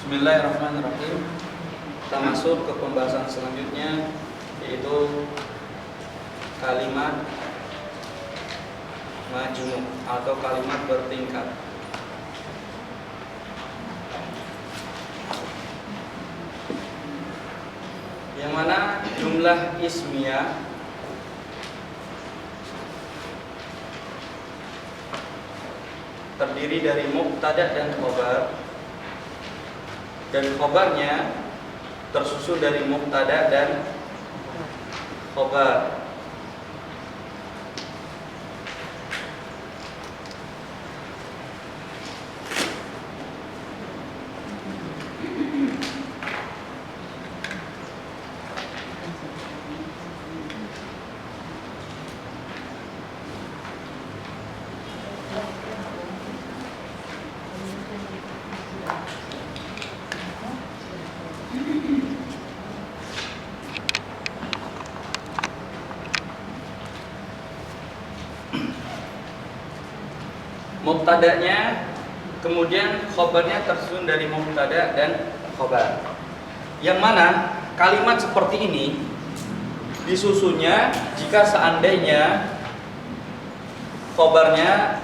Bismillahirrahmanirrahim. Kita masuk ke pembahasan selanjutnya, yaitu kalimat majmu' atau kalimat bertingkat. Yang mana jumlah ismiyah terdiri dari mubtada dan khobar, dan khobarnya tersusun dari mubtada dan khobar. Mubtadanya, kemudian khobarnya tersusun dari mubtada dan khobar. Yang mana kalimat seperti ini disusunnya jika seandainya khobarnya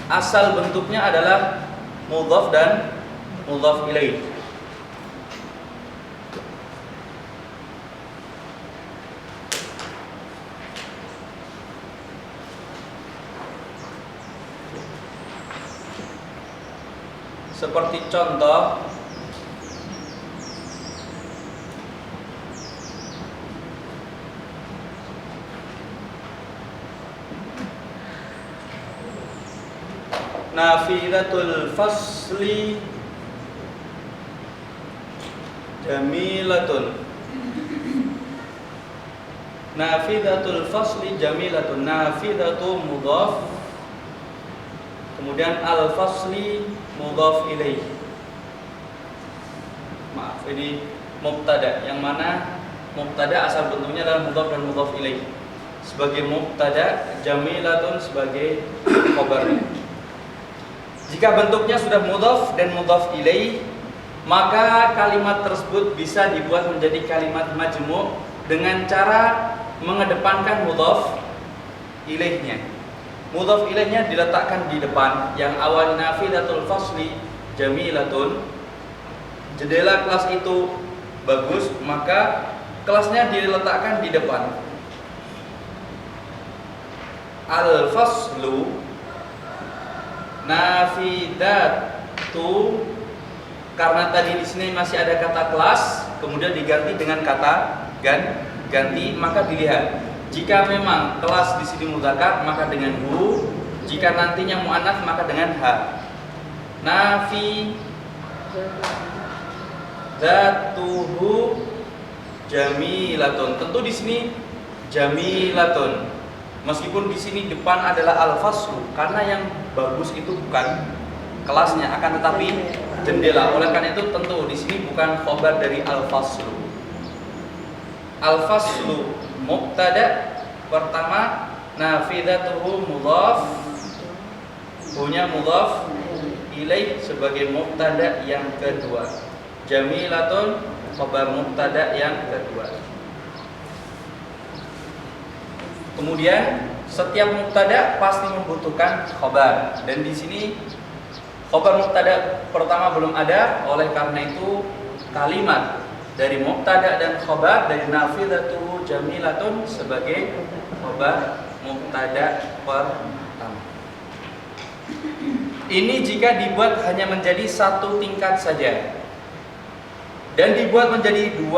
asal bentuknya adalah mudhaf dan mudhaf ilaih. Seperti contoh, nafidatul fasli jamilatun. Nafidatul fasli jamilatun. Nafidatu mudhaf, kemudian al-fasli mudhaf ilaih. Maaf, ini mubtada, yang mana mubtada asal bentuknya adalah mudhaf dan mudhaf ilaih. Sebagai mubtada, jamilatun sebagai khobarnya. Jika bentuknya sudah mudhaf dan mudhaf ilaih, maka kalimat tersebut bisa dibuat menjadi kalimat majmu' dengan cara mengedepankan mudhaf ilaihnya. Mudhaf ilaihnya diletakkan di depan, yang awal nafidatul fasli jamilatun. Jendela kelas itu bagus, maka kelasnya diletakkan di depan. Al-faslu nafidatu, karena tadi di sini masih ada kata kelas, kemudian diganti dengan kata ganti, maka dilihat. Jika memang kelas di sini mudzakkar maka dengan hu, jika nantinya muannats maka dengan ha. Nafi zatuhu jamilatun. Tentu di sini jamilatun. Meskipun di sini depan adalah al-faslu, karena yang bagus itu bukan kelasnya, akan tetapi jendela. Oleh karena itu tentu di sini bukan khobar dari al-faslu. Al-faslu mubtada pertama, nafidatuhu mudhaf, punya mudhaf ilaih sebagai mubtada yang kedua. Jamilatun khabar mubtada yang kedua. Kemudian setiap mubtada pasti membutuhkan khabar, dan di sini khabar mubtada pertama belum ada. Oleh karena itu kalimat dari mubtada dan khabar dari nafidatuhu jamilatun sebagai khabar mubtada pertama. Ini jika dibuat hanya menjadi satu tingkat saja, dan dibuat menjadi 2,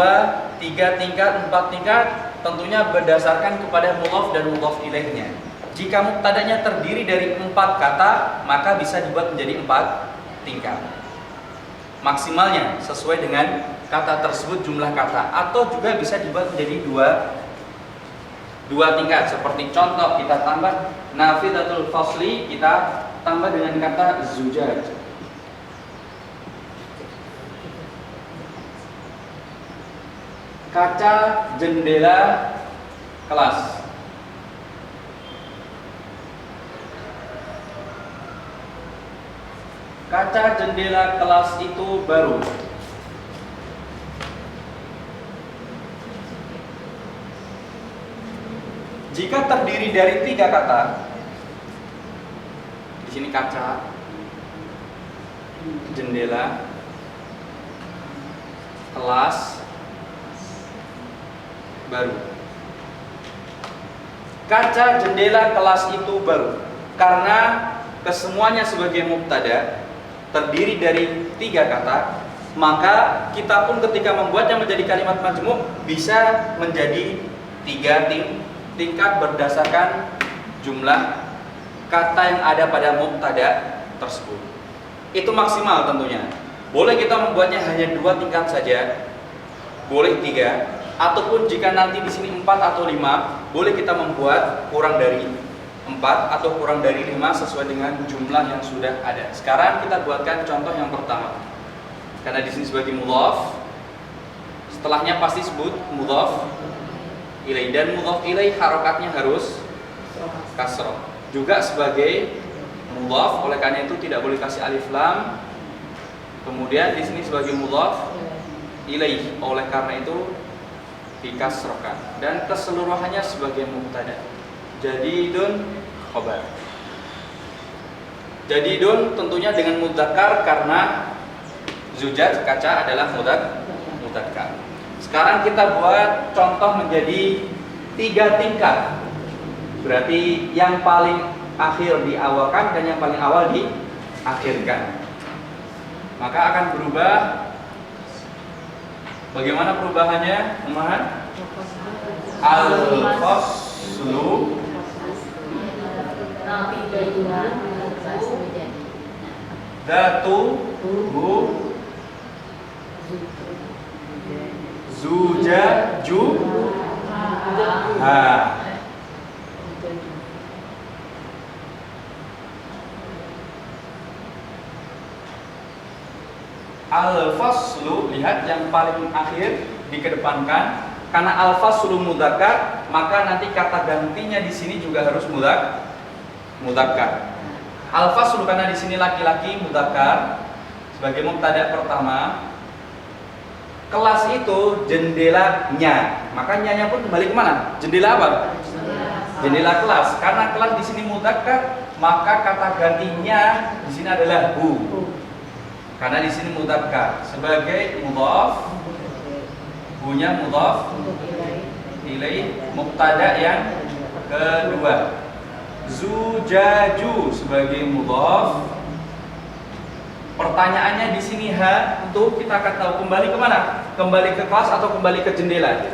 3 tingkat, 4 tingkat, tentunya berdasarkan kepada mudhaf dan mudhaf ilaihnya. Jika mubtadanya terdiri dari 4 kata, maka bisa dibuat menjadi 4 tingkat. Maksimalnya sesuai dengan kata tersebut jumlah kata, atau juga bisa dibuat menjadi 2 tingkat. Seperti contoh, kita tambah nafidatul fasli, kita tambah dengan kata zujaj. Kaca jendela kelas. Kaca jendela kelas itu baru. Jika terdiri dari 3 kata, di sini kaca, jendela, kelas, baru. Kaca jendela kelas itu baru. Karena kesemuanya sebagai mubtada terdiri dari 3 kata, maka kita pun ketika membuatnya menjadi kalimat majmuk bisa menjadi 3 tingkat berdasarkan jumlah kata yang ada pada mubtada tersebut. Itu maksimal tentunya. Boleh kita membuatnya hanya 2 tingkat saja, boleh 3, ataupun jika nanti di sini 4 atau 5, boleh kita membuat kurang dari 4 atau kurang dari 5 sesuai dengan jumlah yang sudah ada. Sekarang kita buatkan contoh yang pertama. Karena di sini sebagai mudhaf, setelahnya pasti sebut mudhaf ilaih, dan mudhaf ilaih harokatnya harus kasroh. Juga sebagai mudhaf, oleh karena itu tidak boleh kasih alif lam. Kemudian di sini sebagai mudhaf ilaih, oleh karena itu dikasrohkan, dan keseluruhannya sebagai mubtada. Jadidun khobar. Jadidun tentunya dengan mudzakkar karena zujaj kaca adalah mudzakkar. Sekarang kita buat contoh menjadi 3 tingkat. Berarti yang paling akhir diawalkan dan yang paling awal diakhirkan. Maka akan berubah. Bagaimana perubahannya? Umahan? Al-faslu datu zujaju ha. Al-faslu, lihat yang paling akhir dikedepankan. Karena al-faslu mudzakkar, maka nanti kata gantinya di sini juga harus mudzakkar. Al-faslu karena di sini laki-laki mudzakkar sebagai mubtada pertama. Kelas itu jendelanya, maka nyanya pun kembali kemana? Jendela apa? Jendela kelas. Karena kelas di sini mudzakkar, maka kata gantinya di sini adalah hu. Karena di sini mudzakkar sebagai mudhaf, hunya mudhaf ilaih, mubtada yang kedua. Zujaju sebagai mudhaf. Pertanyaannya di sini ha, untuk kita akan tahu kembali kemana? Kembali ke kelas atau kembali ke jendela?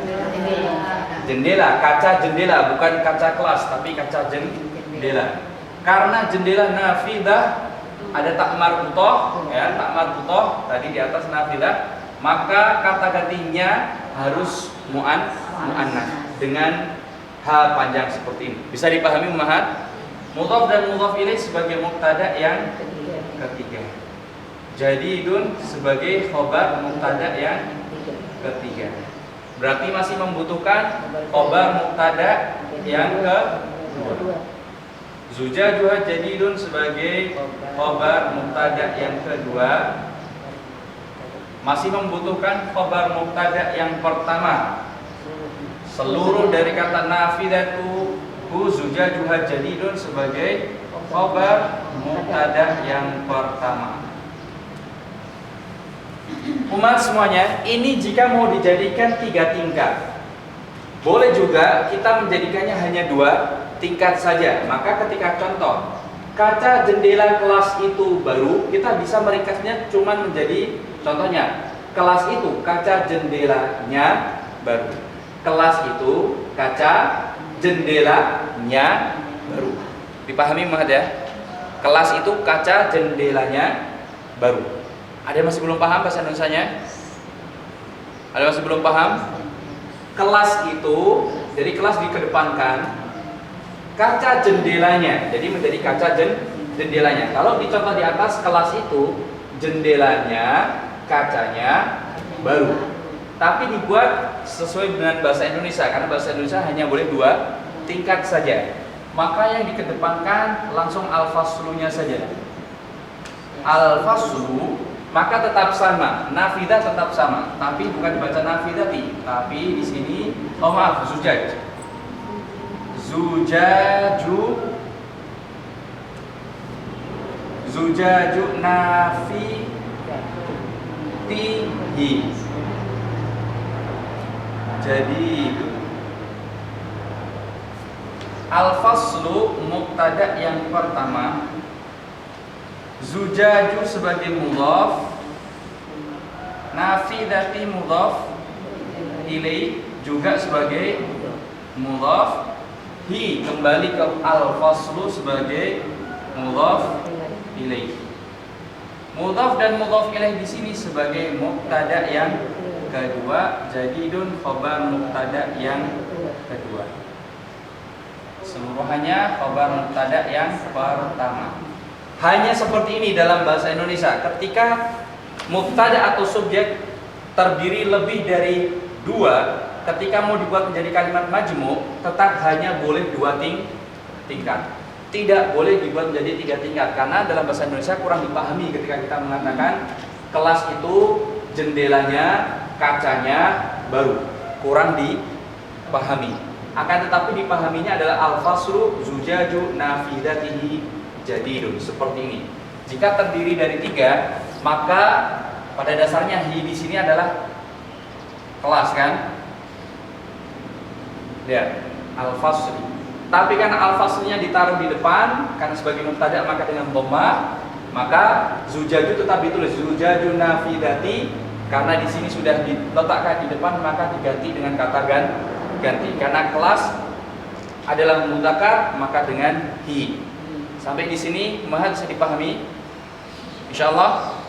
Jendela, kaca jendela, bukan kaca kelas, tapi kaca jendela. Karena jendela nafidah ada tak marbutoh, ya, tak marbutoh tadi di atas nafidah, maka kata gantinya harus mu'annas dengan ha panjang seperti ini. Bisa dipahami umahat? Mudhaf dan mudhaf ilaih sebagai mubtada yang ketiga. Jadidun sebagai khobar mubtada yang ketiga. Berarti masih membutuhkan khobar mubtada yang kedua. Zujajuha jadidun sebagai khobar mubtada yang kedua. Masih membutuhkan khobar mubtada yang pertama. Seluruh dari kata nafidatu zujajuha jadidun sebagai khobar mubtada yang pertama. Umat semuanya, ini jika mau dijadikan 3 tingkat. Boleh juga kita menjadikannya hanya 2 tingkat saja. Maka ketika contoh kaca jendela kelas itu baru, kita bisa meringkasnya cuma menjadi contohnya, kelas itu kaca jendelanya baru. Kelas itu kaca jendelanya baru. Dipahami Muhammad ya? Kelas itu kaca jendelanya baru. Ada yang masih belum paham bahasa Indonesianya? Ada yang masih belum paham? Kelas itu, jadi kelas dikedepankan, kaca jendelanya, jadi menjadi kaca jendelanya. Kalau dicontoh di atas, kelas itu jendelanya, kacanya baru. Tapi dibuat sesuai dengan bahasa Indonesia, karena bahasa Indonesia hanya boleh 2 tingkat saja. Maka yang dikedepankan langsung al-faslunya saja. Al-faslu, maka tetap sama, nafidah tetap sama, tapi bukan dibaca nafidati, tapi di sini maaf, zujaj. Zujaju nafitihi. Jadi al-faslu mubtada yang pertama, zujaju sebagai mudhaf, nafidati mudhaf ilaih juga sebagai mudhaf, hi kembali ke al-faslu sebagai mudhaf ilaih. Mudhaf dan mudhaf ilaih di sini sebagai mubtada yang kedua, jadidun khabar mubtada yang kedua. Seluruhannya khabar mubtada yang pertama. Hanya seperti ini dalam bahasa Indonesia. Ketika mubtada atau subjek terdiri lebih dari dua, ketika mau dibuat menjadi kalimat majmu', tetap hanya boleh dua tingkat. Tidak boleh dibuat menjadi tiga tingkat, karena dalam bahasa Indonesia kurang dipahami ketika kita mengatakan kelas itu jendelanya, kacanya baru. Kurang dipahami. Akan tetapi dipahaminya adalah al-faslu zujaju nafidatihi jadidun, seperti ini. Jika terdiri dari tiga, maka pada dasarnya hi di sini adalah kelas, kan? Lihat, al-fasli. Tapi karena al-faslnya ditaruh di depan, karena sebagai mubtada maka dengan dhamma, maka zujaju tetap ditulis zujaju nafidati. Karena di sini sudah diletakkan di depan, maka diganti dengan kata ganti. Karena kelas adalah mudzakkar, maka dengan hi. Sampai di sini bisa dipahami? Insyaallah.